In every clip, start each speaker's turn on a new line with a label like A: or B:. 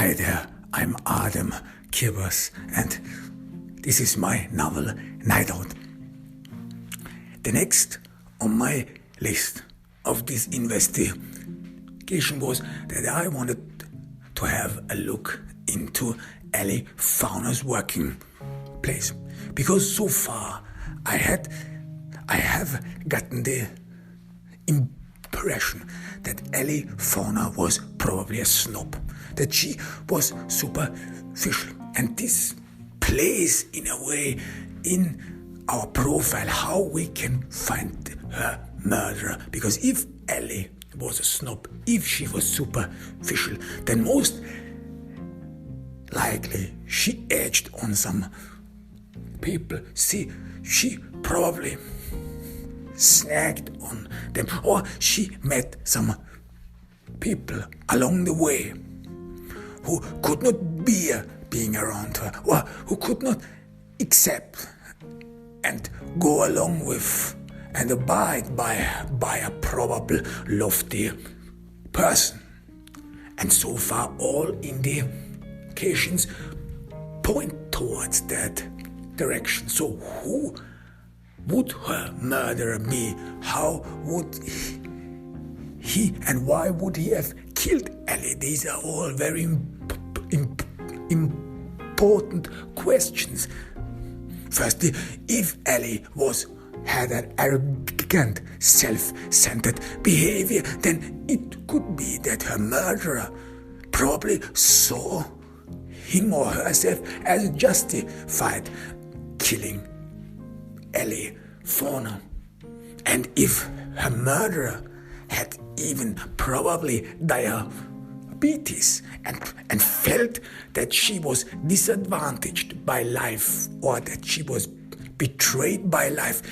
A: Hi there, I'm Adam Kirbers, and this is my novel Night Out. The next on my list of this investigation was that I wanted to have a look into Ellie Fauner's working place, because so far I have gotten the impression that Ellie Fauner was probably a snob, that she was superficial, and this plays in a way in our profile how we can find her murderer. Because if Ellie was a snob, if she was superficial, then most likely she edged on some people. See, she probably snagged on them, or she met some people along the way who could not bear being around her, or who could not accept and go along with and abide by a probable lofty person. And so far all indications point towards that direction. So who would her murderer be? How would he and why would he have killed Ellie? These are all very important questions. Firstly, if Ellie had an arrogant, self-centered behavior, then it could be that her murderer probably saw him or herself as justified killing Ellie Fauner. And if her murderer had even probably diabetes and felt that she was disadvantaged by life, or that she was betrayed by life,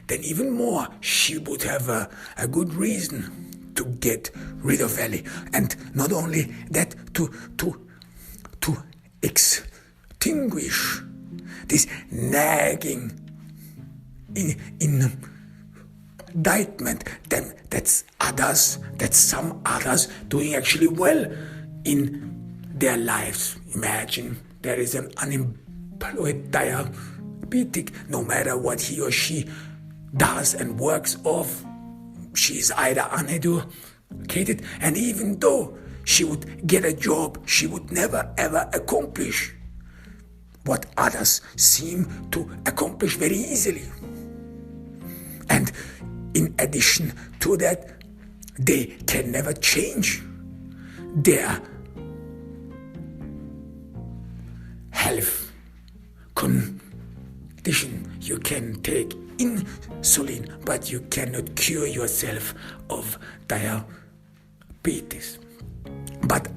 A: then even more she would have a good reason to get rid of Ellie. And not only that, to extinguish this nagging indictment that some others doing actually well in their lives. Imagine there is an unemployed diabetic. No matter what he or she does and works of, she is either uneducated, and even though she would get a job, she would never ever accomplish what others seem to accomplish very easily. And in addition to that, they can never change their health condition. You can take insulin, but you cannot cure yourself of diabetes. But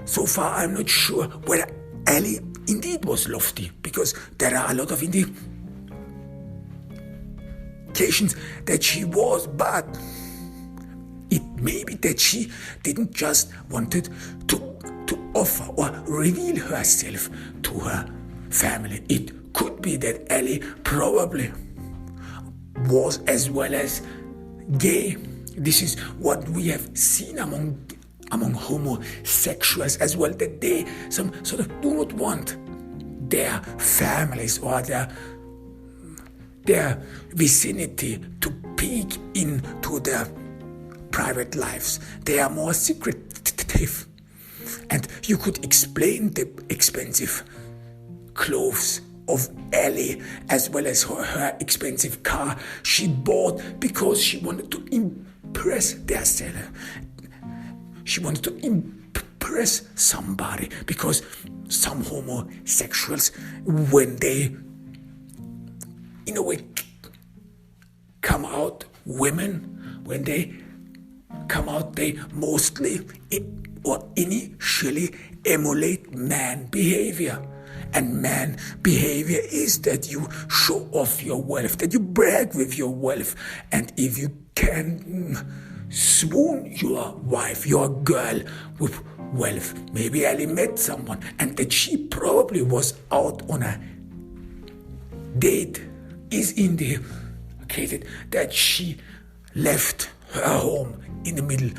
A: so far I'm not sure whether Ellie indeed was lofty, because there are a lot of indications that she was, but it may be that she didn't just wanted to offer or reveal herself to her family. It could be that Ellie probably was as well as gay. This is what we have seen among homosexuals as well, that they some sort of do not want their families or their vicinity to peek into their private lives. They are more secretive. And you could explain the expensive clothes of Ellie as well as her expensive car she bought, because she wanted to impress herself. She wanted to impress somebody, because some homosexuals, when they in a way come out, women, when they come out, they mostly or initially emulate man behavior. And man behavior is that you show off your wealth, that you brag with your wealth. And if you can swoon your wife, your girl, with wealth, maybe Ellie met someone and that she probably was out on a date, is indicated that she left her home in the middle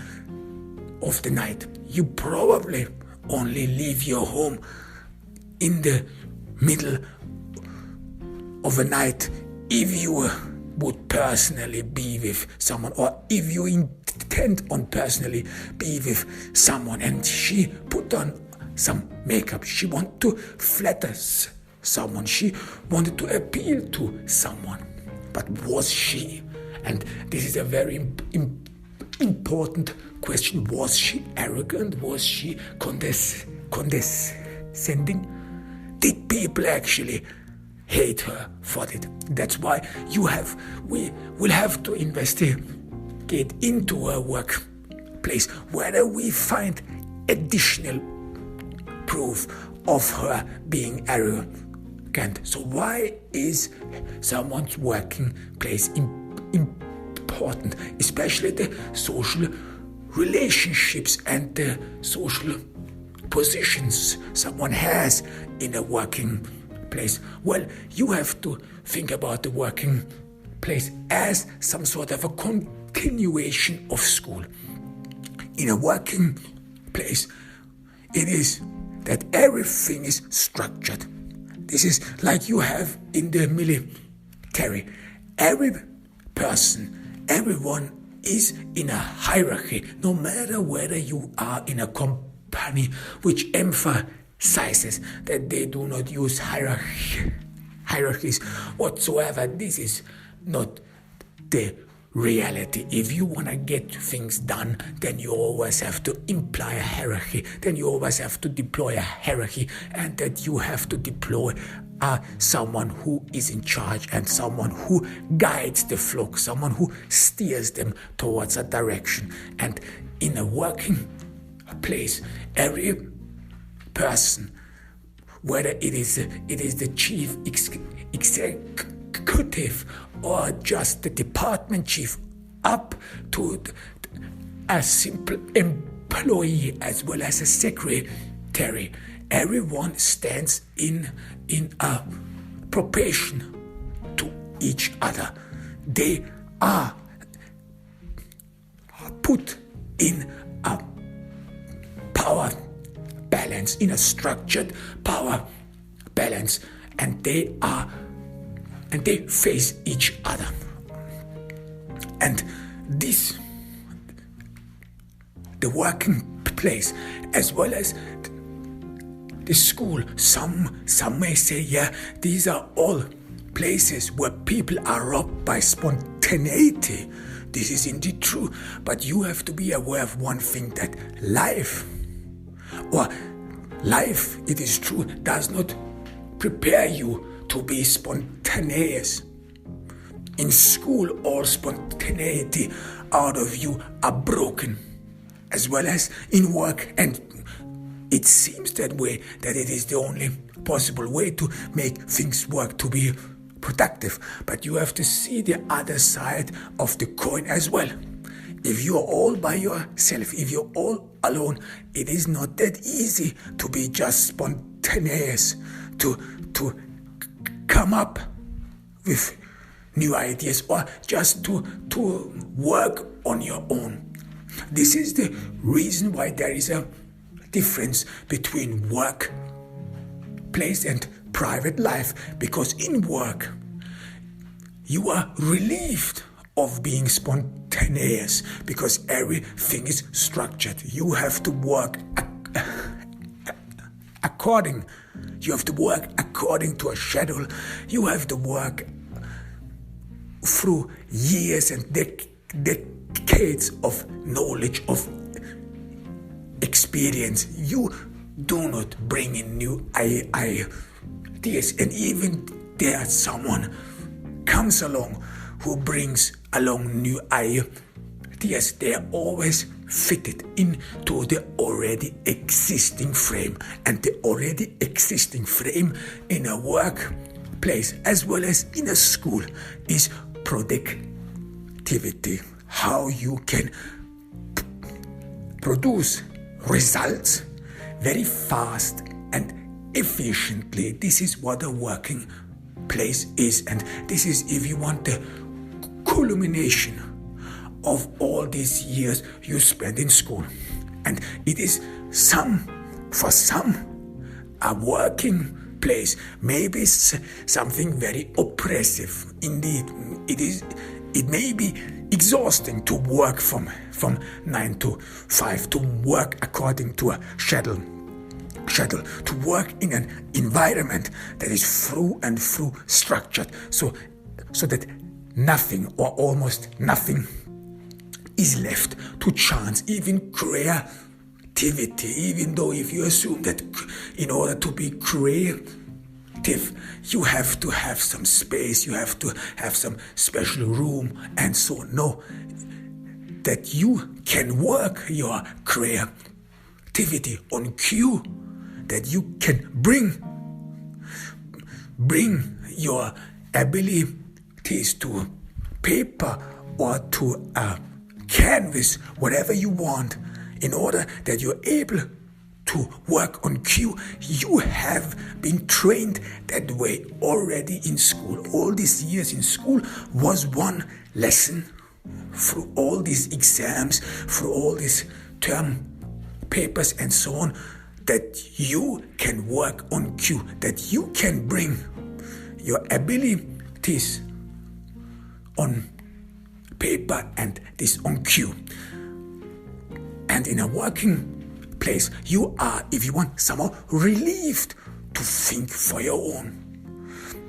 A: of the night. You probably only leave your home in the middle of a night if you would personally be with someone, or if you intend on personally be with someone, and she put on some makeup. She wanted to flatter someone. She wanted to appeal to someone. But was she? And this is a very important question. Was she arrogant? Was she condescending? Did people actually hate her for it? That's why we will have to investigate into her workplace whether we find additional proof of her being arrogant. So why is someone's working place important, especially the social relationships and the social positions someone has in a working place? Well, you have to think about the working place as some sort of a continuation of school. In a working place, it is that everything is structured. This is like you have in the military. Every person, everyone is in a hierarchy, no matter whether you are in a company which emphasizes that they do not use hierarchies whatsoever. This is not the reality. If you want to get things done, then you always have to imply a hierarchy. Then you always have to deploy a hierarchy, and that you have to deploy someone who is in charge and someone who guides the flock, someone who steers them towards a direction. And in a working place, every person, whether it is the chief executive or just the department chief, up to a simple employee as well as a secretary, everyone stands in a proportion to each other. They are put in a power balance, in a structured power balance, and they face each other. And this, the working place as well as the school, some may say, yeah, these are all places where people are robbed by spontaneity. This is indeed true, but you have to be aware of one thing, that life, it is true, does not prepare you to be spontaneous. In school, all spontaneity out of you are broken, as well as in work, and it seems that way, that it is the only possible way to make things work, to be productive. But you have to see the other side of the coin as well. If you're all by yourself, if you're all alone, it is not that easy to be just spontaneous, to come up with new ideas, or just to work on your own. This is the reason why there is a difference between workplace and private life, because in work you are relieved of being spontaneous because everything is structured. You have to work according to a schedule. You have to work through years and decades of knowledge, of experience. You do not bring in new ideas, and even there someone comes along who brings along new ideas, they are always fitted into the already existing frame. And the already existing frame in a workplace as well as in a school is productivity. How you can produce results very fast and efficiently. This is what a working place is, and this is, if you want, the culmination of all these years you spent in school. And it is some for some, a working place may be something very oppressive. Indeed, it may be exhausting to work from 9 to 5, to work according to a schedule, to work in an environment that is through and through structured, so that nothing or almost nothing is left to chance, even creativity. Even though if you assume that in order to be creative, you have to have some space, you have to have some special room and so on. No, that you can work your creativity on cue, that you can bring your abilities to paper or to a canvas, whatever you want, in order that you're able to work on cue. You have been trained that way already in school. All these years in school was one lesson through all these exams, through all these term papers and so on, that you can work on cue, that you can bring your abilities on paper and this on cue. And in a working place, you are, if you want, somehow relieved to think for your own.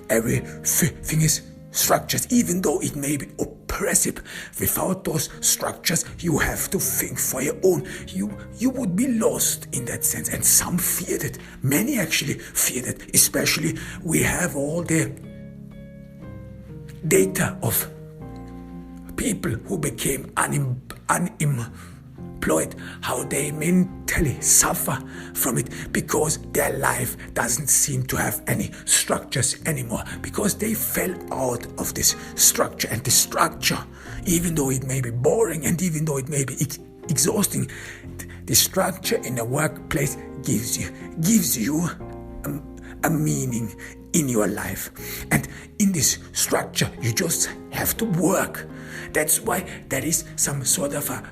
A: Everything is structured, even though it may be oppressive. Without those structures, you have to think for your own. You would be lost in that sense, and some feared it. Many actually feared it. Especially, we have all the data of people who became unemployed, how they mentally suffer from it, because their life doesn't seem to have any structures anymore, because they fell out of this structure. And the structure, even though it may be boring and even though it may be exhausting, the structure in the workplace gives you a meaning in your life. And in this structure, you just have to work. That's why there is some sort of a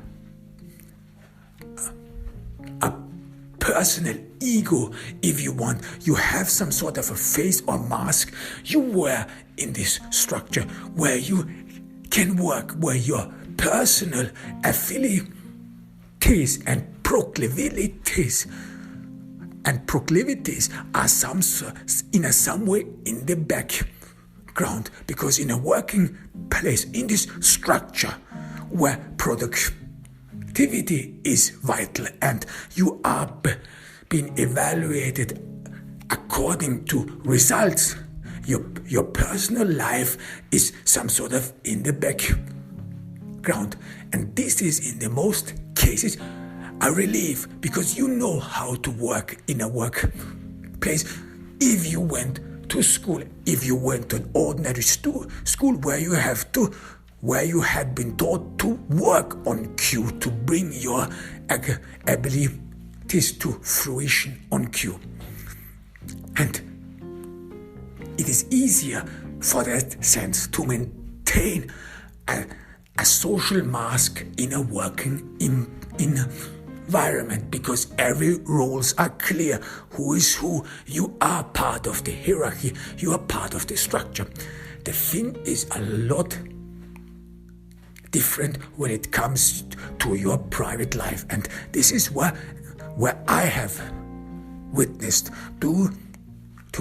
A: personal ego, if you want. You have some sort of a face or mask you wear in this structure, where you can work, where your personal affinities and proclivities are in some way in the background, because in a working place, in this structure where productivity is vital and you are being evaluated according to results, your personal life is some sort of in the background. And this is in the most cases a relief, because you know how to work in a workplace. If you went to school, if you went to an ordinary school where you had been taught to work on cue, to bring your abilities to fruition on cue. And it is easier for that sense to maintain a social mask in a working environment, because every roles are clear. Who is who? You are part of the hierarchy. You are part of the structure. The thing is a lot different when it comes to your private life, and this is where I have witnessed to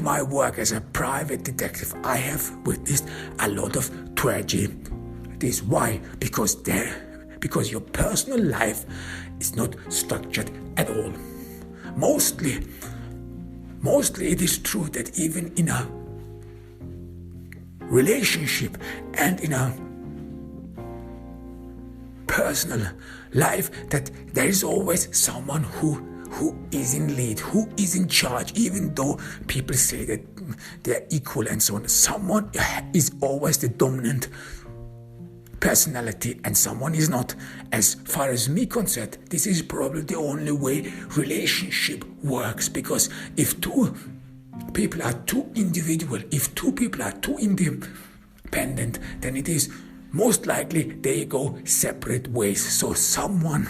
A: my work as a private detective. I have witnessed a lot of tragedy. This why? Because your personal life is not structured at all. Mostly it is true that even in a relationship and in a personal life, that there is always someone who is in lead, who is in charge, even though people say that they're equal and so on. Someone is always the dominant personality and someone is not. As far as me concerned, this is probably the only way relationship works, because if two people are too individual, if two people are too independent, then it is most likely they go separate ways. So someone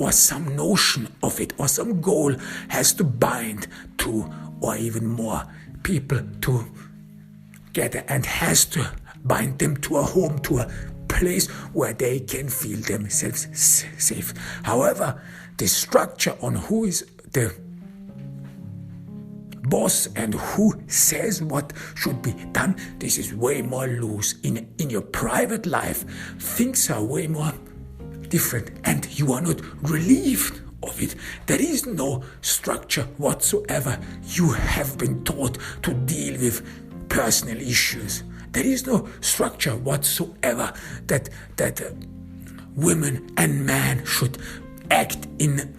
A: or some notion of it or some goal has to bind two or even more people together and has to bind them to a home, to a place where they can feel themselves safe. However, the structure on who is the boss and who says what should be done, this is way more loose. In your private life, things are way more different and you are not relieved of it. There is no structure whatsoever. You have been taught to deal with personal issues. There is no structure whatsoever that women and men should act in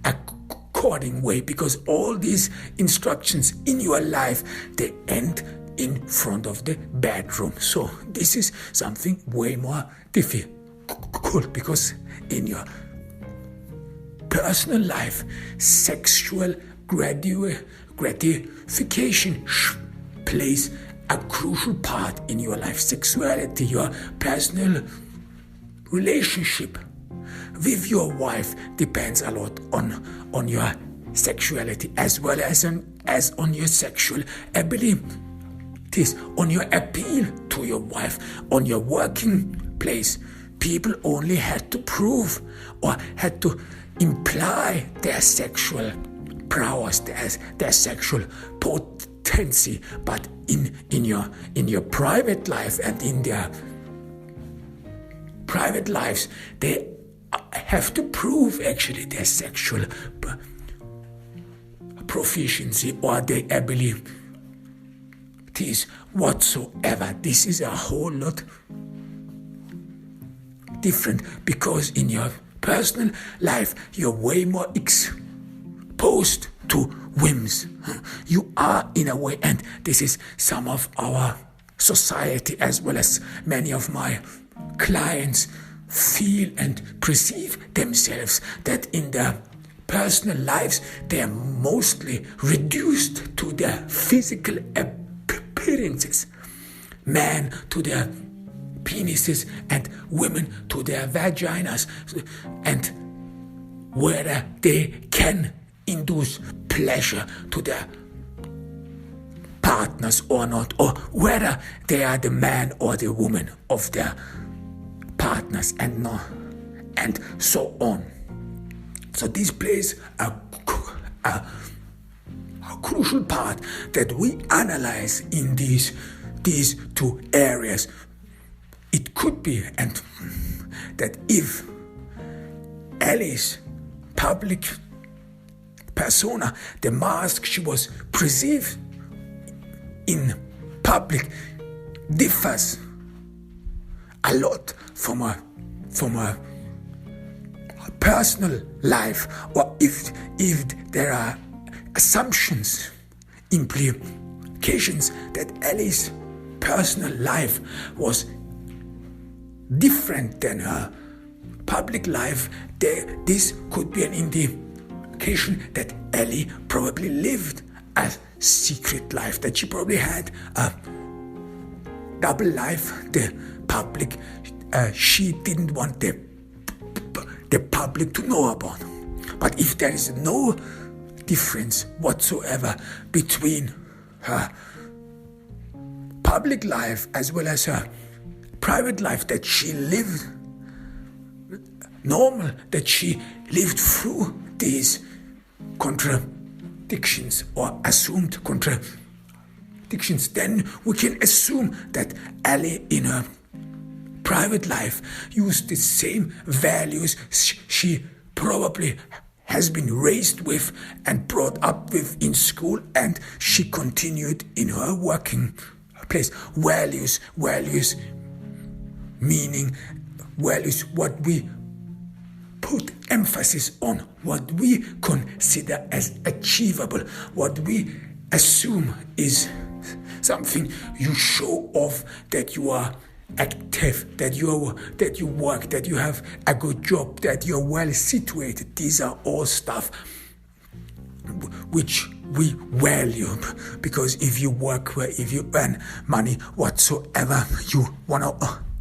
A: according way, because all these instructions in your life, they end in front of the bedroom. So this is something way more difficult, because in your personal life, sexual gratification plays a crucial part in your life. Sexuality, your personal relationship with your wife depends a lot on your sexuality, as well as on your sexual abilities, on your appeal to your wife. On your working place, people only had to prove or had to imply their sexual prowess, their sexual potency, but in your private life and in their private lives, they have to prove actually their sexual proficiency or their abilities whatsoever. This is a whole lot different, because in your personal life you're way more exposed to whims. You are, in a way, and this is some of our society as well as many of my clients feel and perceive themselves, that in their personal lives they are mostly reduced to their physical appearances. Men to their penises and women to their vaginas, and whether they can induce pleasure to their partners or not, or whether they are the man or the woman of their partners and so on. So this plays a crucial part that we analyze in these two areas. It could be, and that if Ellie's public persona, the mask she was perceived in public, differs a lot from a personal life, or if there are assumptions, implications that Ellie's personal life was different than her public life, this could be an indication that Ellie probably lived a secret life, that she probably had a double life. The public, she didn't want the public to know about. But if there is no difference whatsoever between her public life as well as her private life, that she lived normal, that she lived through these contradictions or assumed contradictions, then we can assume that Ellie in her private life used the same values she probably has been raised with and brought up with in school, and she continued in her working place. Values meaning values, what we put emphasis on, what we consider as achievable, what we assume is something you show off, that you are active, that you work, that you have a good job, that you're well situated. These are all stuff which we value, because if you work, if you earn money whatsoever, you want to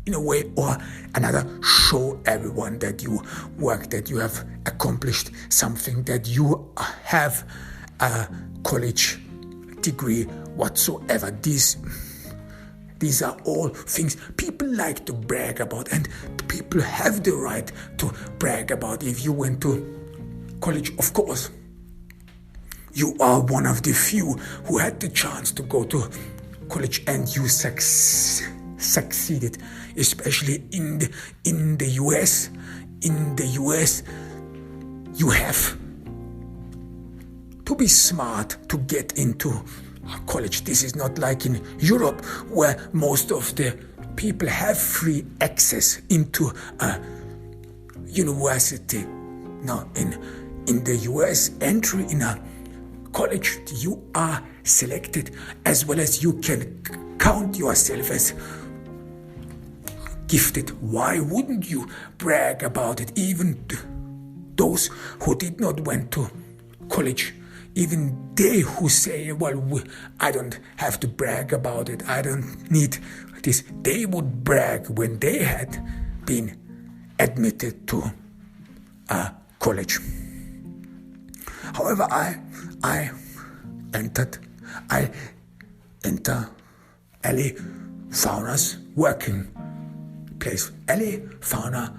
A: in a way or another show everyone that you work, that you have accomplished something, that you have a college degree whatsoever. These are all things people like to brag about, and people have the right to brag about. If you went to college, of course, you are one of the few who had the chance to go to college and you succeeded, especially in the US. In the US, you have to be smart to get into college. This is not like in Europe, where most of the people have free access into a university. Now, in the US, entry in a college, you are selected, as well as you can count yourself as gifted. Why wouldn't you brag about it? Even those who did not went to college, even they who say, well, I don't have to brag about it, I don't need this, they would brag when they had been admitted to a college. However, I enter Ali Fauna's working place. Ali Fauna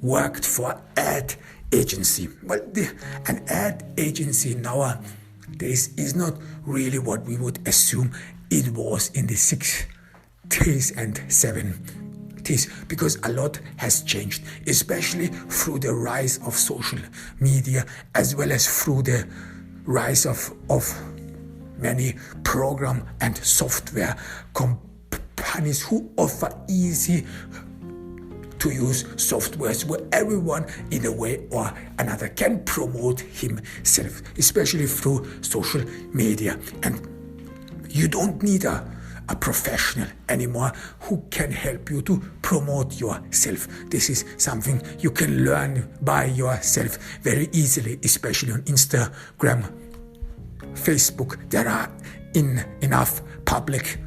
A: worked for ad agency. Well, an ad agency nowadays is not really what we would assume it was in the 60s and 70s, because a lot has changed, especially through the rise of social media, as well as through the rise of many program and software companies who offer easy to use softwares where everyone in a way or another can promote himself, especially through social media. And you don't need a professional anymore who can help you to promote yourself. This is something you can learn by yourself very easily, especially on Instagram, Facebook. There are enough public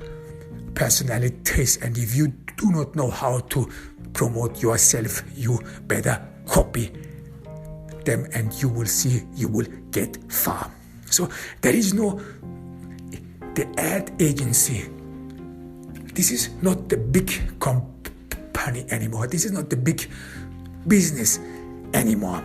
A: personalities, and if you do not know how to promote yourself, you better copy them, and you will see you will get far. So there is the ad agency. This is not the big company anymore. This is not the big business anymore.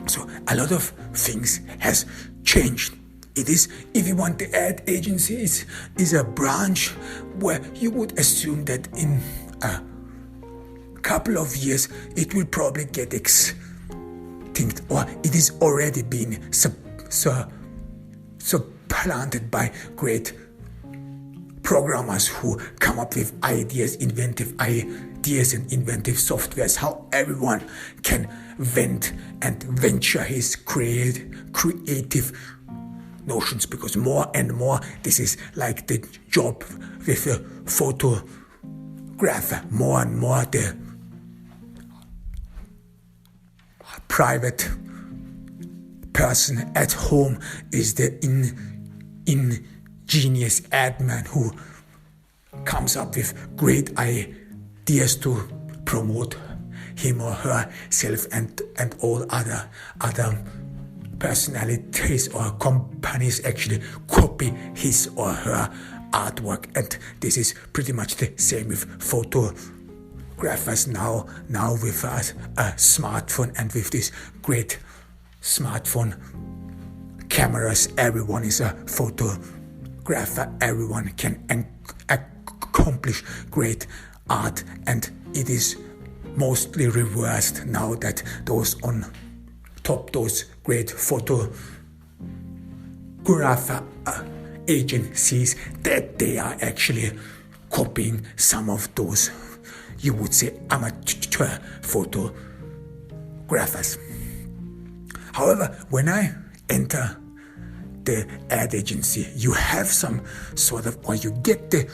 A: So a lot of things has changed. It is, if you want, the ad agency is a branch where you would assume that in a couple of years it will probably get extinct, or it is already been supplanted by great programmers who come up with inventive ideas and inventive softwares, how everyone can vent and venture his creative notions, because more and more this is like the job with a photographer. More and more the private person at home is the ingenious ad man who comes up with great ideas to promote him or herself, and all other personalities or companies actually copy his or her artwork. And this is pretty much the same with photographers now with a smartphone, and with this great smartphone cameras, everyone is a photographer, everyone can accomplish great art. And it is mostly reversed now, that those on top, those great photographer agencies, that they are actually copying some of those, you would say, amateur photographers. However, when I enter the ad agency, you have some sort of, or you get the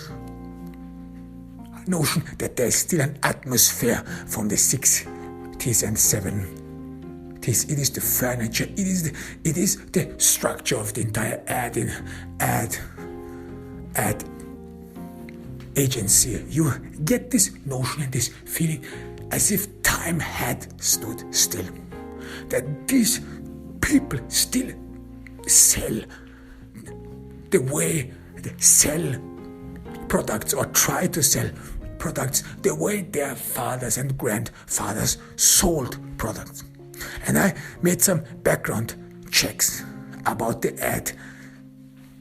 A: notion that there's still an atmosphere from the 60s and 70s. It is the furniture, it is the structure of the entire ad agency, you get this notion and this feeling as if time had stood still. That these people still sell the way they sell products or try to sell products the way their fathers and grandfathers sold products. And I made some background checks about the ad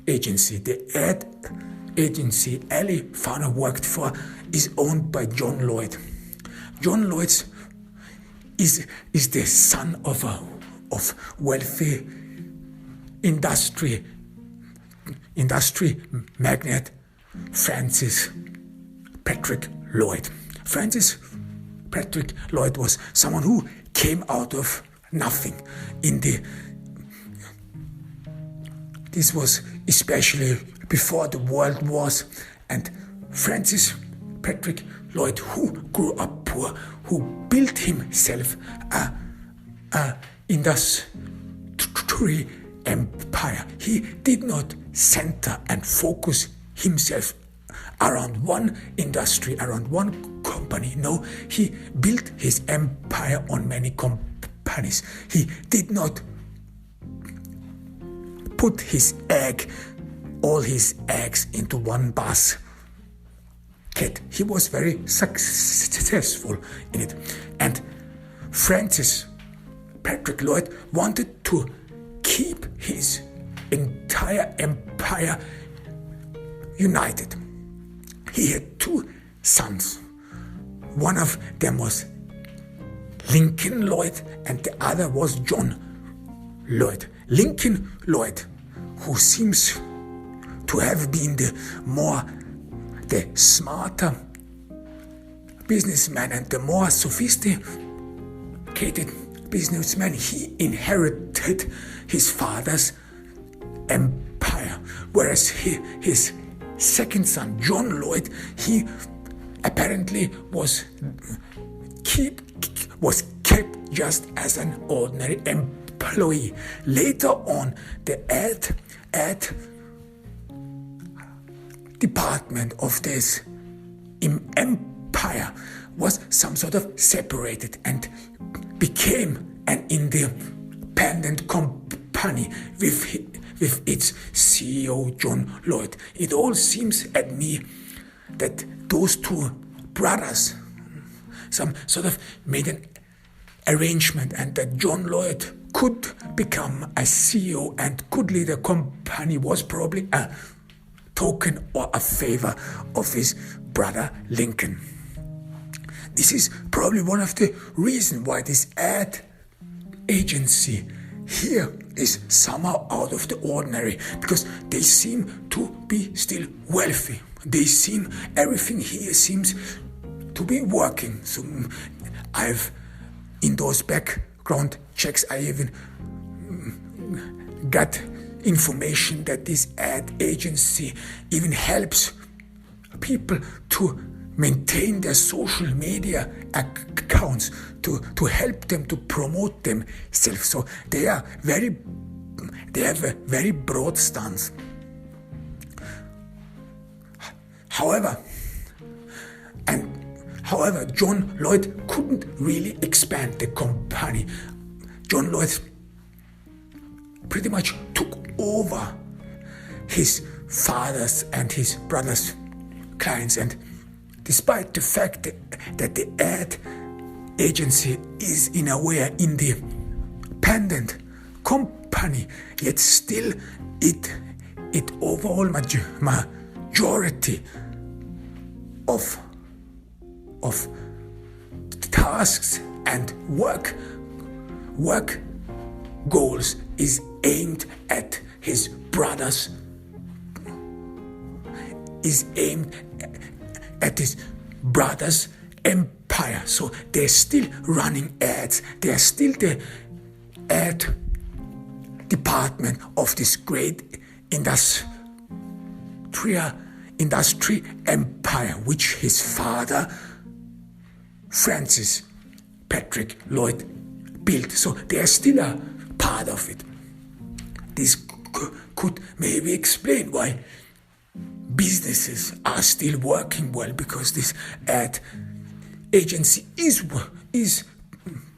A: agency. The ad agency Ali Fowler worked for is owned by John Lloyd. John Lloyd is the son of wealthy industry magnate Francis Patrick Lloyd. Francis Patrick Lloyd was someone who came out of nothing this was especially before the world wars, and Francis Patrick Lloyd, who grew up poor, who built himself a industry empire. He did not center and focus himself around one industry, around one company. No, he built his empire on many companies. He did not put all his eggs into one basket. He was very successful in it. And Francis Patrick Lloyd wanted to keep his entire empire united. He had two sons. One of them was Lincoln Lloyd and the other was John Lloyd. Lincoln Lloyd, who seems to have been the smarter businessman and the more sophisticated businessman, he inherited his father's empire, whereas his second son, John Lloyd, he apparently was kept just as an ordinary employee. Later on, the ad department of this empire was some sort of separated and became an independent company with its CEO, John Lloyd. It all seems at me that those two brothers some sort of made an arrangement, and that John Lloyd could become a CEO and could lead a company was probably a token or a favor of his brother Lincoln. This is probably one of the reasons why this ad agency here is somehow out of the ordinary, because they seem to be still wealthy. Everything here seems to be working. So in those background checks, I even got information that this ad agency even helps people to maintain their social media accounts, to help them to promote themselves. So they have a very broad stance. However, John Lloyd couldn't really expand the company. John Lloyd pretty much took over his father's and his brother's clients, and despite the fact that the ad agency is in a way an independent company, yet still it overall majority of tasks and work goals is aimed at his brother's empire. So they're still running ads. They're still the ad department of this great industry empire, which his father Francis Patrick Lloyd built. So they are still a part of it. This could maybe explain why businesses are still working well because this ad agency is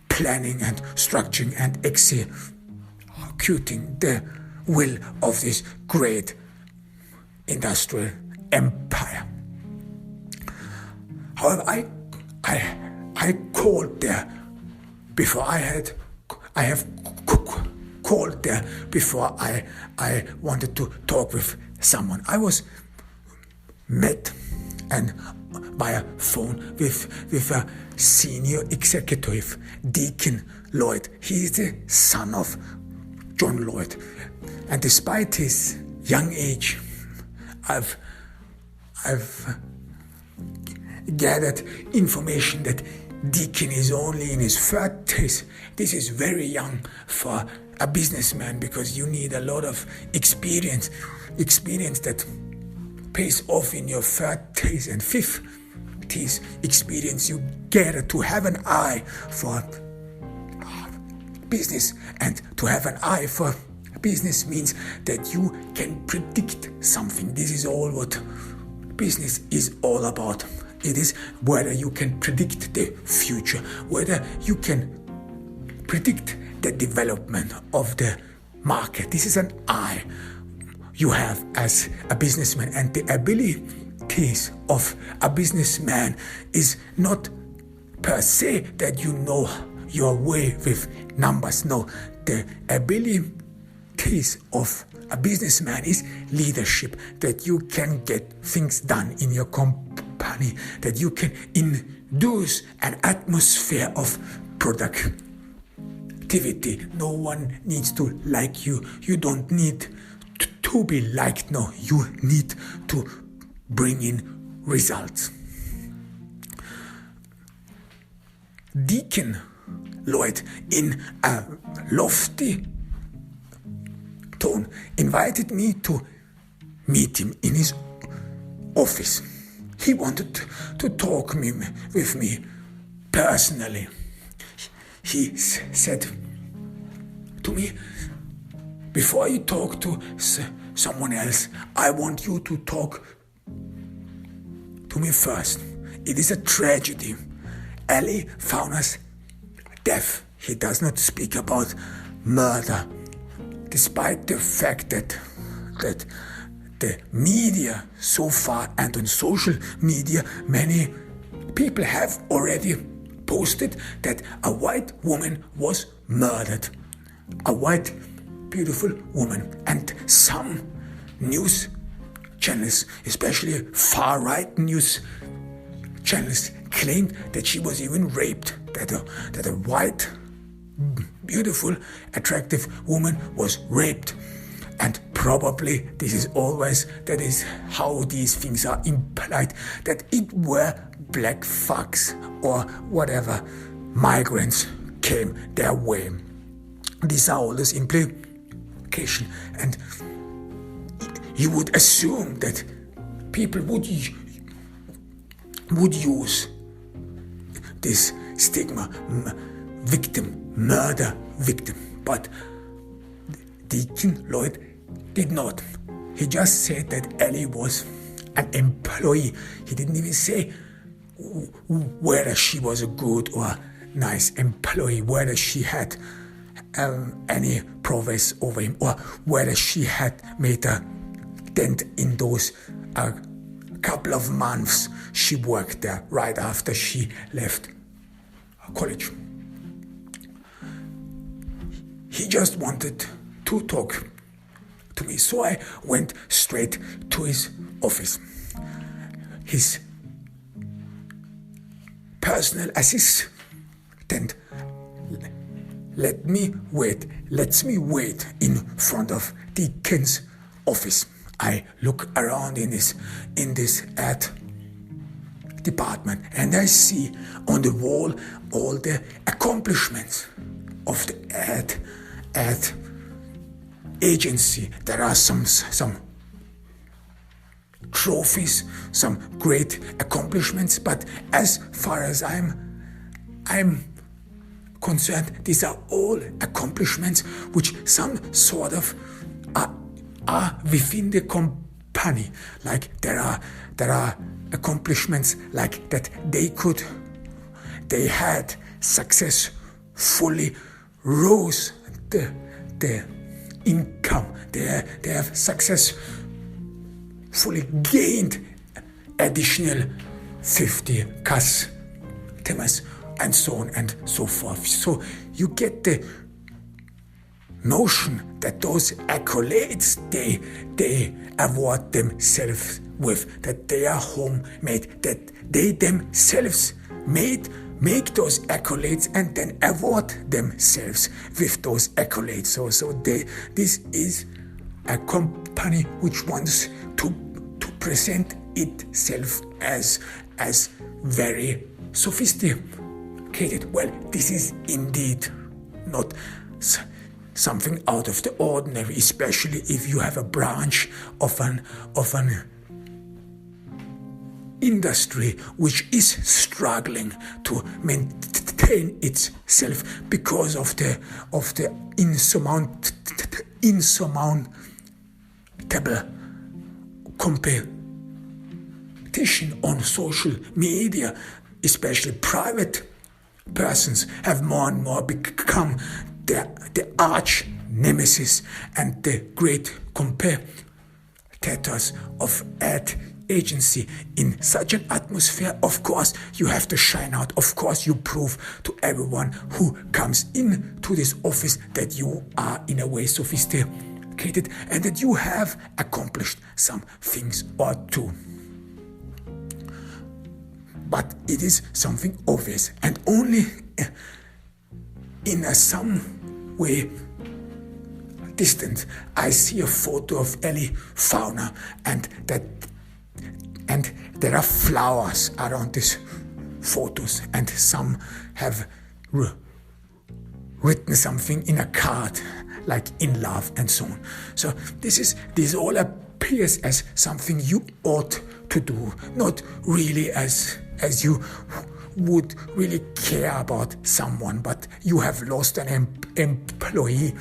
A: planning and structuring and executing the will of this great industrial empire. However, I called there before I have called there before I wanted to talk with someone. I was met and via phone with a senior executive, Deacon Lloyd. He is the son of John Lloyd, and despite his young age, I've gathered information that Deacon is only in his 30s. This is very young for a businessman because you need a lot of experience that pays off in your 30s and 50s. Experience you gather to have an eye for business, and to have an eye for business means that you can predict something. This is all what business is all about. It is whether you can predict the future, whether you can predict the development of the market. This is an eye you have as a businessman, and the abilities of a businessman is not per se that you know your way with numbers. No, the abilities of a businessman is leadership, that you can get things done in your company, that you can induce an atmosphere of productivity. No one needs to like you. You don't need to be liked. No, you need to bring in results. Deacon Lloyd, in a lofty tone, invited me to meet him in his office. He wanted to talk with me personally. He said to me, before you talk to someone else, I want you to talk to me first. It is a tragedy. Ali found us deaf. He does not speak about murder, despite the fact that the media so far, and on social media, many people have already posted that a white woman was murdered. A white, beautiful woman. And some news channels, especially far-right news channels, claimed that she was even raped, that a white, beautiful, attractive woman was raped. And probably that is how these things are implied, that it were black thugs or whatever migrants came their way. These are all those implications, and you would assume that people would use this stigma, victim, murder victim, but Deacon Lloyd did not. He just said that Ellie was an employee. He didn't even say whether she was a good or nice employee, whether she had any prowess over him, or whether she had made a dent in those couple of months she worked there right after she left college. He just wanted to talk to me, so I went straight to his office. His personal assistant lets me wait in front of Deacon's office. I look around in this ad department, and I see on the wall all the accomplishments of the ad agency. There are some trophies, some great accomplishments, but as far as I'm concerned, these are all accomplishments which some sort of are within the company. Like there are accomplishments like that they had successfully rose the income. They have successfully gained additional 50 customers and so on and so forth. So you get the notion that those accolades they award themselves with, that they are homemade, that they themselves make those accolades and then award themselves with those accolades. So this is a company which wants to present itself as very sophisticated. Well, this is indeed not something out of the ordinary, especially if you have a branch of an industry which is struggling to maintain itself because of the insurmountable competition on social media. Especially private persons have more and more become the arch nemesis and the great competitors of ad agency. In such an atmosphere, of course, you have to shine out. Of course, you prove to everyone who comes into this office that you are in a way sophisticated and that you have accomplished some things or two. But it is something obvious, and only in some way distant I see a photo of Ellie Fauna, and there are flowers around these photos, and some have written something in a card like "in love" and so on. So this all appears as something you ought to do, not really as you would really care about someone, but you have lost an employee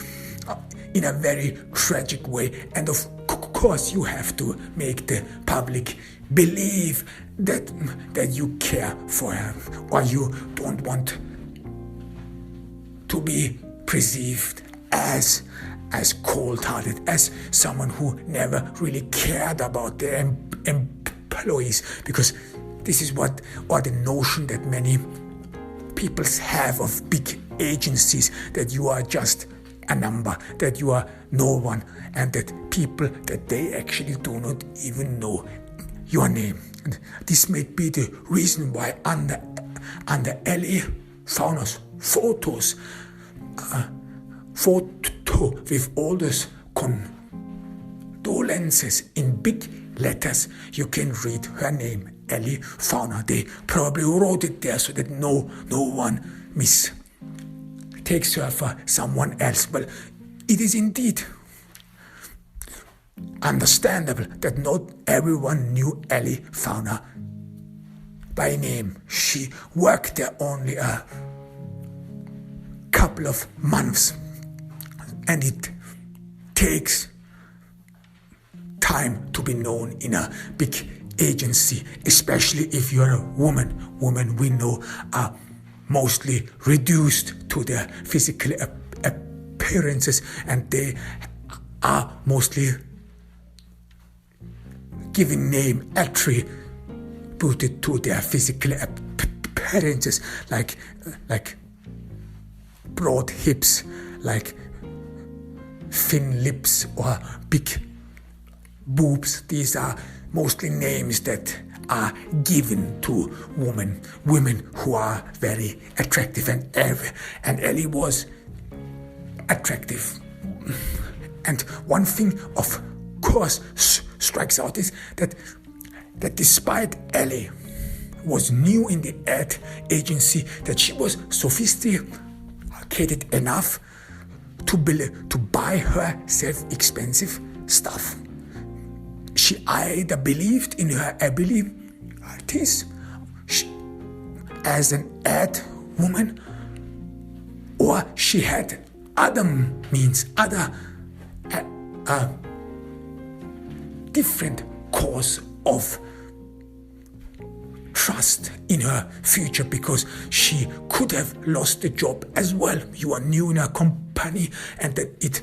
A: in a very tragic way, and of course you have to make the public believe that you care for her, or you don't want to be perceived as cold-hearted, as someone who never really cared about their employees, because this is what, or the notion that many people have of big agencies, that you are just a number, that you are no one, and that people, that they actually do not even know your name. And this may be the reason why under Ellie Fauna's photo with all those condolences in big letters, you can read her name, Ellie Fauna. They probably wrote it there so that no one mistakes her for someone else. Well, it is indeed understandable that not everyone knew Ellie Fauna by name. She worked there only a couple of months, and it takes time to be known in a big agency, especially if you're a woman. Women, we know, are mostly reduced to their physical appearances, and they are mostly giving name attributed to their physical appearances, like broad hips, like thin lips, or big boobs. These are mostly names that are given to women who are very attractive, and Ellie was attractive. And one thing, of course, strikes out is that despite Ellie was new in the ad agency, that she was sophisticated enough to buy herself expensive stuff. She either believed in her abilities as an ad woman, or she had other means, other different cause of trust in her future, because she could have lost the job as well. You are new in a company and that it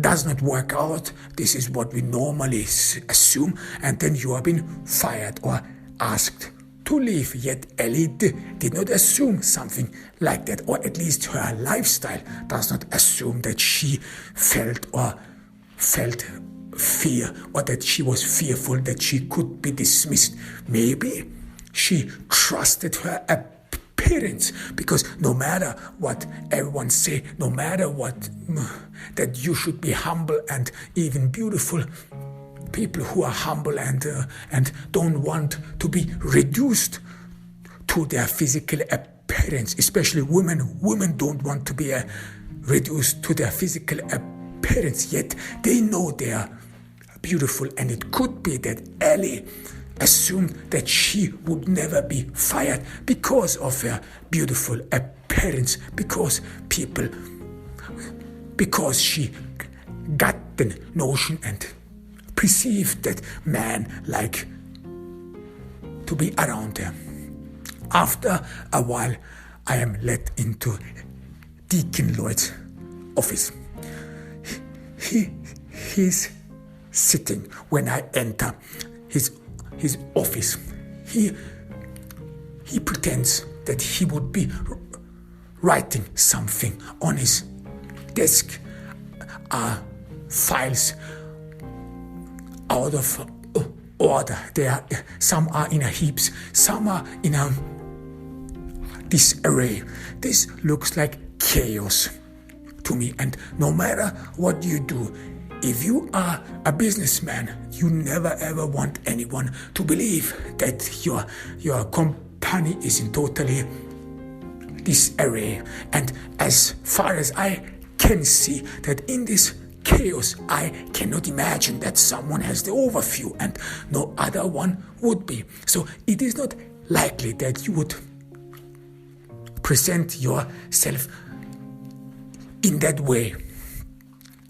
A: does not work out. This is what we normally assume, and then you have been fired or asked to leave. Yet Ellie did not assume something like that, or at least her lifestyle does not assume that she felt fear, or that she was fearful that she could be dismissed. Maybe she trusted her appearance, because no matter what everyone say, no matter what, that you should be humble and even beautiful. People who are humble and don't want to be reduced to their physical appearance, especially women. Women don't want to be reduced to their physical appearance, yet they know they are beautiful. And it could be that Ellie assumed that she would never be fired because of her beautiful appearance, because she got the notion and perceived that man like to be around her. After a while, I am led into Deacon Lloyd's office. He's sitting when I enter his office. He pretends that he would be writing something on his desk. Files out of order. Some are in a heaps, some are in a disarray. This looks like chaos to me. And no matter what you do, if you are a businessman, you never ever want anyone to believe that your company is in totally disarray. And as far as I can see, that in this chaos, I cannot imagine that someone has the overview, and no other one would be. So it is not likely that you would present yourself in that way,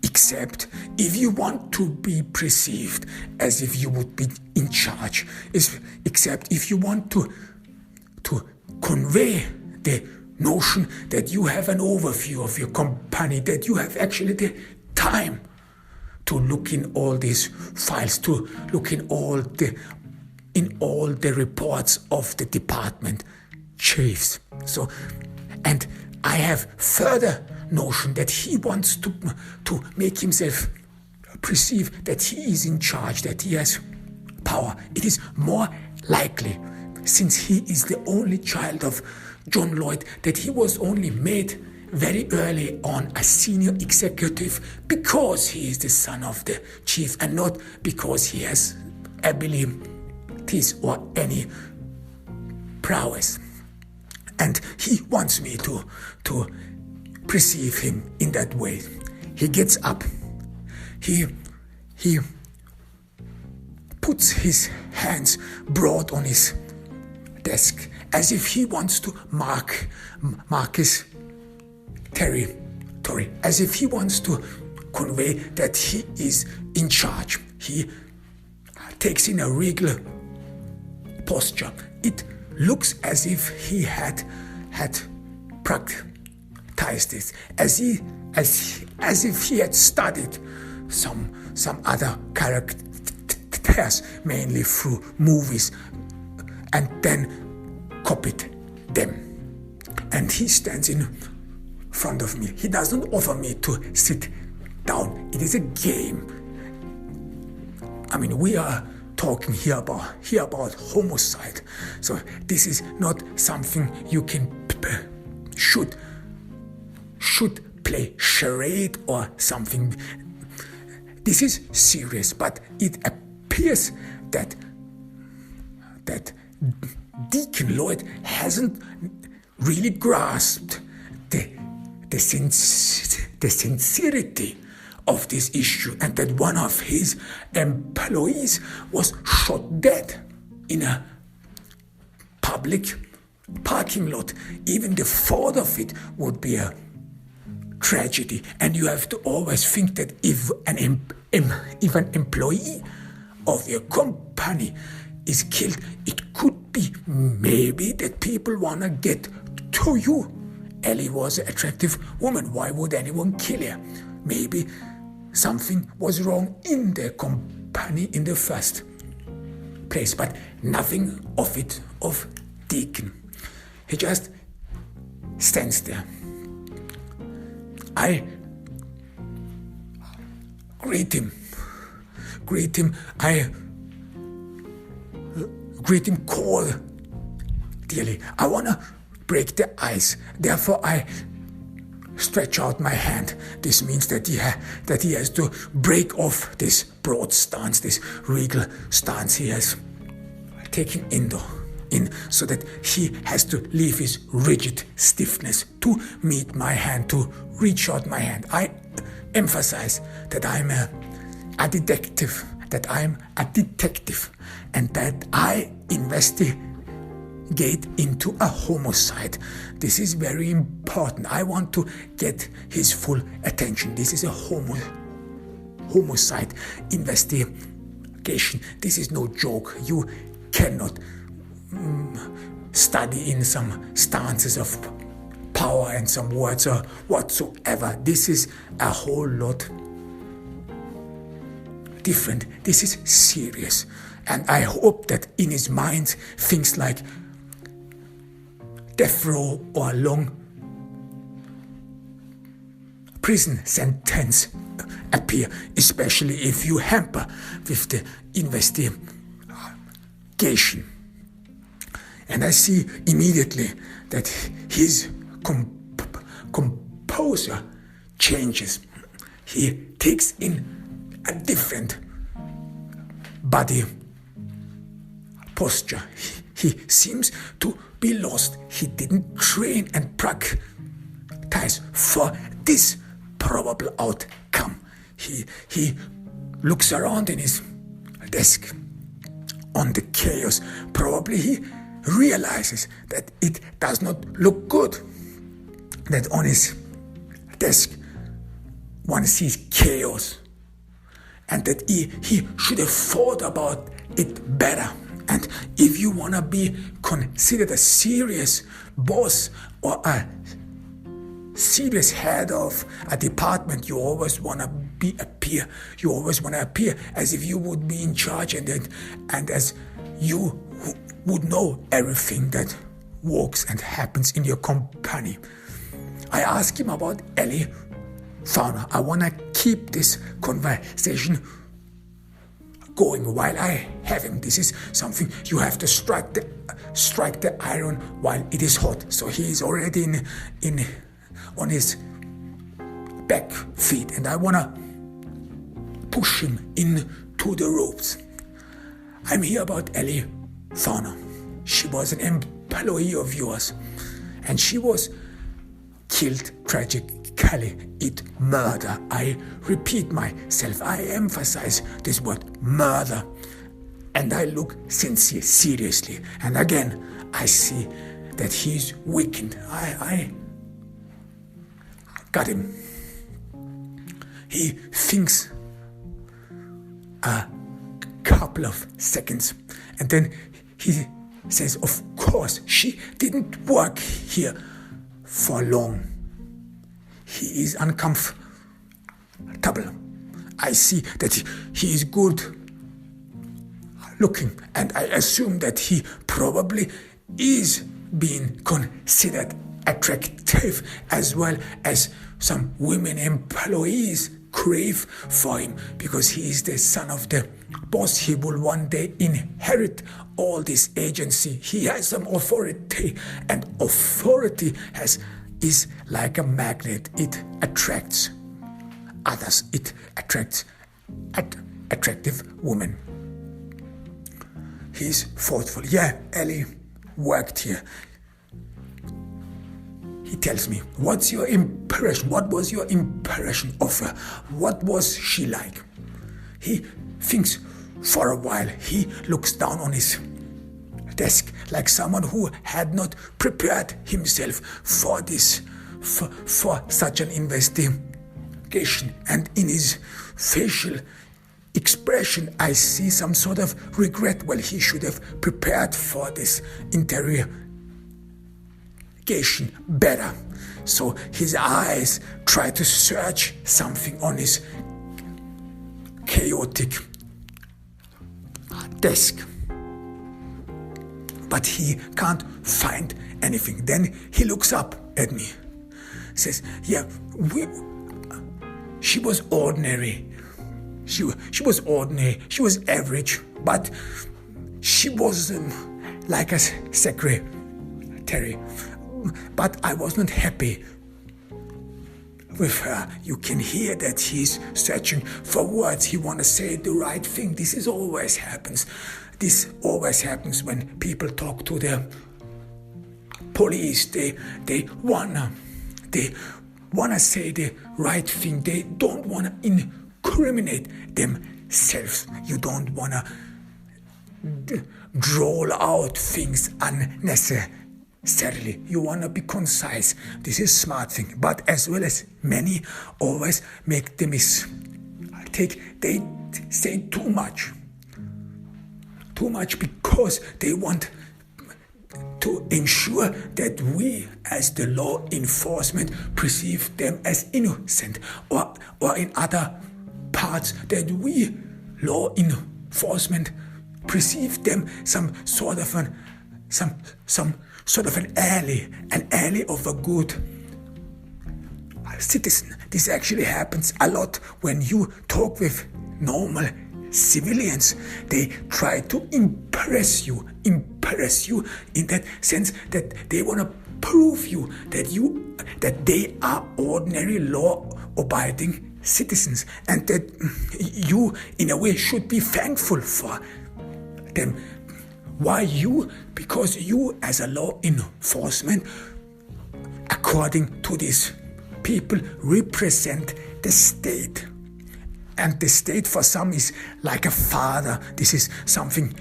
A: except if you want to be perceived as if you would be in charge, except if you want to convey the notion that you have an overview of your company, that you have actually the time to look in all these files, to look in all the reports of the department chiefs. So, and I have further notion that he wants to make himself perceive that he is in charge, that he has power. It is more likely, since he is the only child of John Lloyd, that he was only made very early on a senior executive because he is the son of the chief, and not because he has abilities or any prowess. And he wants me to perceive him in that way. He gets up. He puts his hands broad on his desk, as if he wants to mark his territory, as if he wants to convey that he is in charge. He takes in a regal posture. It looks as if he had practiced this, as if he had studied some other characters, mainly through movies, and then copied them. And he stands in front of me. He doesn't offer me to sit down. It is a game. I mean, we are talking here about homicide. So this is not something you can should play charade or something. This is serious, but it appears that Deacon Lloyd hasn't really grasped the sincerity of this issue, and that one of his employees was shot dead in a public parking lot. Even the thought of it would be a tragedy. And you have to always think that if an employee of your company is killed, it could be maybe that people want to get to you. Ellie was an attractive woman. Why would anyone kill her? Maybe something was wrong in their company in the first place, but nothing of it of Deacon. He just stands there. I greet him. I greet him cordially. I want to break the ice. Therefore, I stretch out my hand. This means that he has to break off this broad stance, this regal stance he has taken in, so that he has to leave his rigid stiffness to meet my hand, to reach out my hand. I emphasize that I'm a detective, and that I investigate into a homicide. This is very important. I want to get his full attention. This is a homicide investigation. This is no joke. You cannot study in some stances of power and some words or whatsoever. This is a whole lot different. This is serious. And I hope that in his mind things like death row or long prison sentence appear, especially if you hamper with the investigation. And I see immediately that his composure changes. He takes in a different body posture. He seems to be lost. He didn't train and practice for this probable outcome. He looks around in his desk on the chaos. Probably he realizes that it does not look good, that on his desk one sees chaos, and that he should have thought about it better. And if you want to be considered a serious boss or a serious head of a department, you always want to appear. You always want to appear as if you would be in charge, and as you would know everything that works and happens in your company. I ask him about Ellie Fauner. I want to keep this conversation going while I have him. This is something you have to strike the iron while it is hot. So he is already on his back feet, and I want to push him into the ropes. I'm here about Ellie Fauner. She was an employee of yours, and she was killed tragically. It murder. I repeat myself. I emphasize this word murder, and I look sincere, seriously. And again, I see that he's weakened. I got him. He thinks a couple of seconds, and then he says, of course, she didn't work here for long. He is uncomfortable. I see that he is good looking, and I assume that he probably is being considered attractive, as well as some women employees crave for him, because he is the son of the boss. He will one day inherit all this agency. He has some authority, and authority is like a magnet. It attracts others. It attracts attractive women. He's thoughtful. Yeah, Ellie worked here. He tells me, what's your impression? What was your impression of her? What was she like? He thinks for a while. He looks down on his desk like someone who had not prepared himself for this, for such an investigation. And in his facial expression, I see some sort of regret. Well, he should have prepared for this interrogation better. So his eyes try to search something on his chaotic desk, but he can't find anything. Then he looks up at me, says, yeah, she was ordinary. She was ordinary. She was average, but she was like a secretary. But I was not happy with her. You can hear that he's searching for words. He wants to say the right thing. This always happens. This always happens when people talk to the police. They wanna say the right thing. They don't wanna incriminate themselves. You don't wanna drawl out things unnecessarily. You wanna be concise. This is a smart thing. But as well as many always make the mistake. They say too much because they want to ensure that we as the law enforcement perceive them as innocent, or in other parts that we law enforcement perceive them some sort of an ally of a good citizen. This actually happens a lot when you talk with normal civilians. They try to impress you in that sense that they want to prove you that they are ordinary law-abiding citizens, and that you in a way should be thankful for them. Why you? Because you as a law enforcement, according to these people, represent the state. And the state for some is like a father. This is something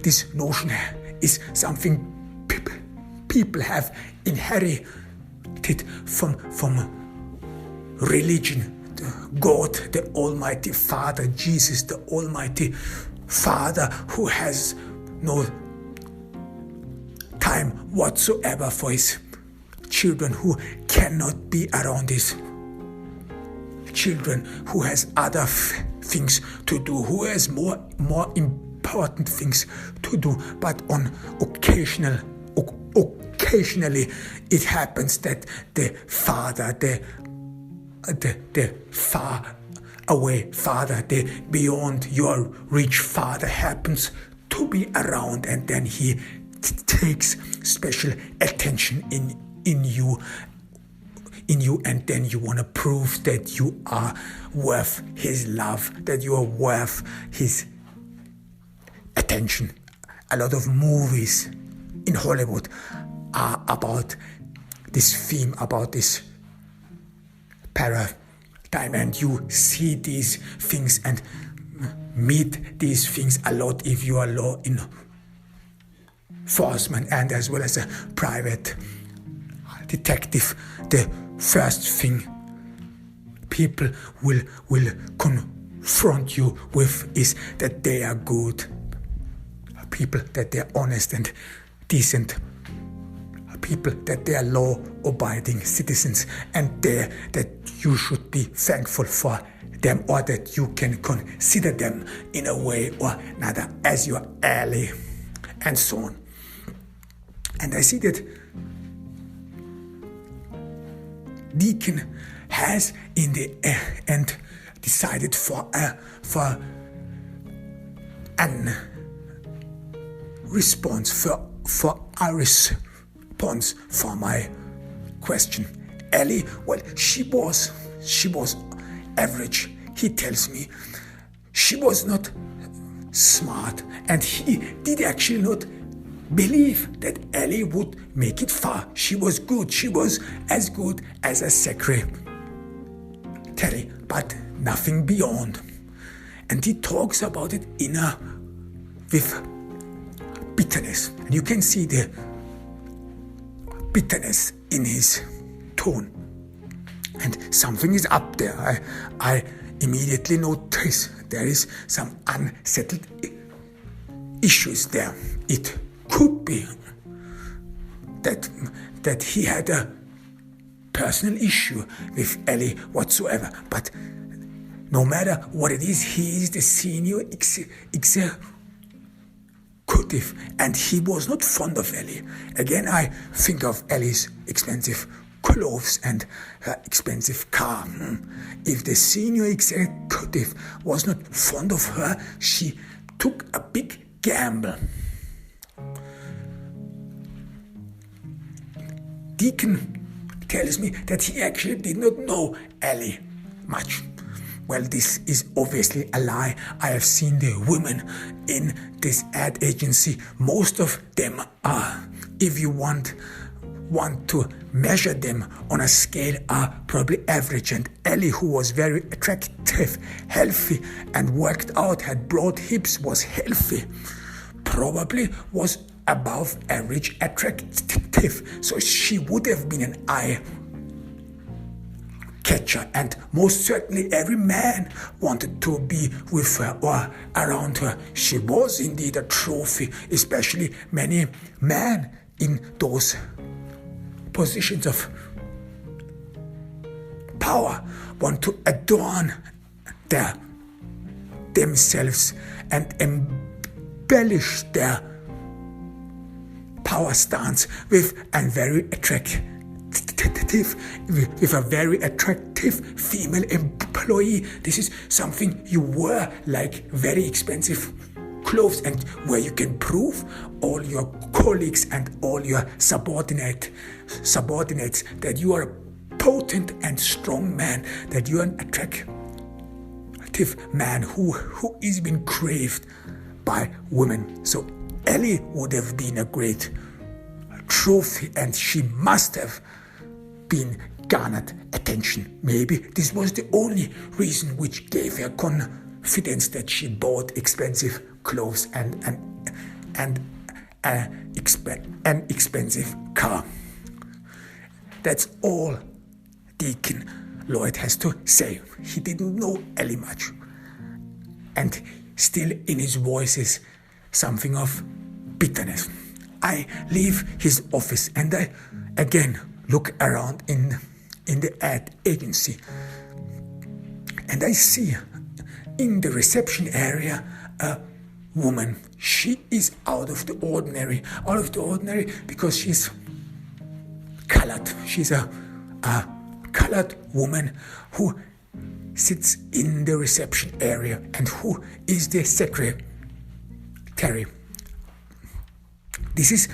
A: this notion is something people have inherited from religion. God, the Almighty Father, Jesus, the Almighty Father, who has no time whatsoever for his children, who cannot be around his children, who has other things to do, who has more important things to do. But occasionally it happens that the Father, the far away Father, the beyond your reach Father, happens to be around, and then he takes special attention in you, and then you want to prove that you are worth his love, that you are worth his attention. A lot of movies in Hollywood are about this theme, about this paradigm, and you see these things and meet these things a lot if you are law enforcement and as well as a private detective. The first thing people will confront you with is that they are good people, that they are honest and decent people, that they are law-abiding citizens, and that you should be thankful for them, or that you can consider them in a way or another as your ally, and so on. And I see that Deacon has in the end decided for an response, for a response for my question. Ellie, well, she was average. He tells me she was not smart, and he did actually not believe that Ellie would make it far. She was good. She was as good as a secretary, but nothing beyond. And he talks about it with bitterness. And you can see the bitterness in his tone. And something is up there. I immediately notice there is some unsettled issues there. It could be that he had a personal issue with Ellie whatsoever, but no matter what it is, he is the senior executive, and he was not fond of Ellie. Again, I think of Ellie's expensive clothes and her expensive car. If the senior executive was not fond of her, she took a big gamble. Deacon tells me that he actually did not know Ellie much. Well, this is obviously a lie. I have seen the women in this ad agency. Most of them are, if you want to measure them on a scale, are probably average. And Ellie, who was very attractive, healthy, and worked out, had broad hips, was healthy, probably was above average attractive. So she would have been an eye catcher, and most certainly every man wanted to be with her or around her. She was indeed a trophy, especially many men in those positions of power want to adorn themselves and embellish their power stance with a very attractive female employee. This is something you wear, like very expensive clothes, and where you can prove all your colleagues and all your subordinates that you are a potent and strong man, that you are an attractive man who is being craved by women. So Ellie would have been a great trophy, and she must have been garnered attention. Maybe this was the only reason which gave her confidence that she bought expensive clothes and an expensive car. That's all Deacon Lloyd has to say. He didn't know Ellie much, and still in his voice is something of bitterness. I leave his office and I again look around in the ad agency, and I see in the reception area a woman. She is out of the ordinary because she's colored. She's a colored woman who sits in the reception area and who is the secretary. This is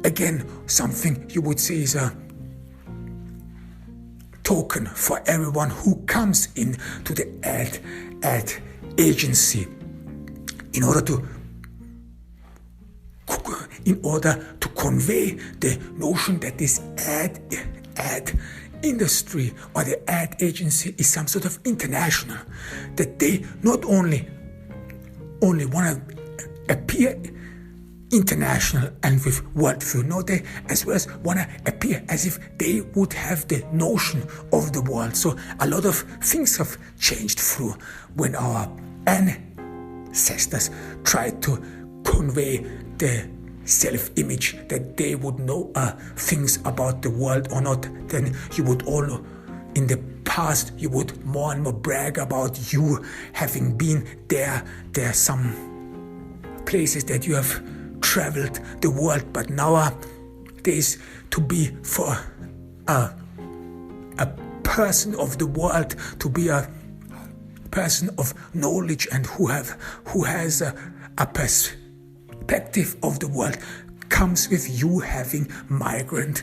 A: again something you would say is a token for everyone who comes in to the ad agency in order to convey the notion that this ad industry or the ad agency is some sort of international, that they not only want to appear international and with worldview, no, they as well as want to appear as if they would have the notion of the world. So a lot of things have changed through when our ancestors tried to convey the self-image that they would know things about the world or not. Then you would all, in the past, you would more and more brag about you having been there. There are some places that you have traveled the world, but nowadays to be for a person of the world, to be a person of knowledge and who has a perspective of the world, comes with you having migrant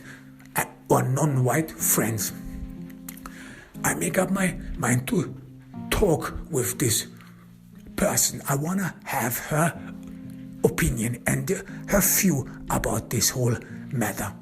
A: or non-white friends. I make up my mind to talk with this person. I want to have her opinion and her view about this whole matter.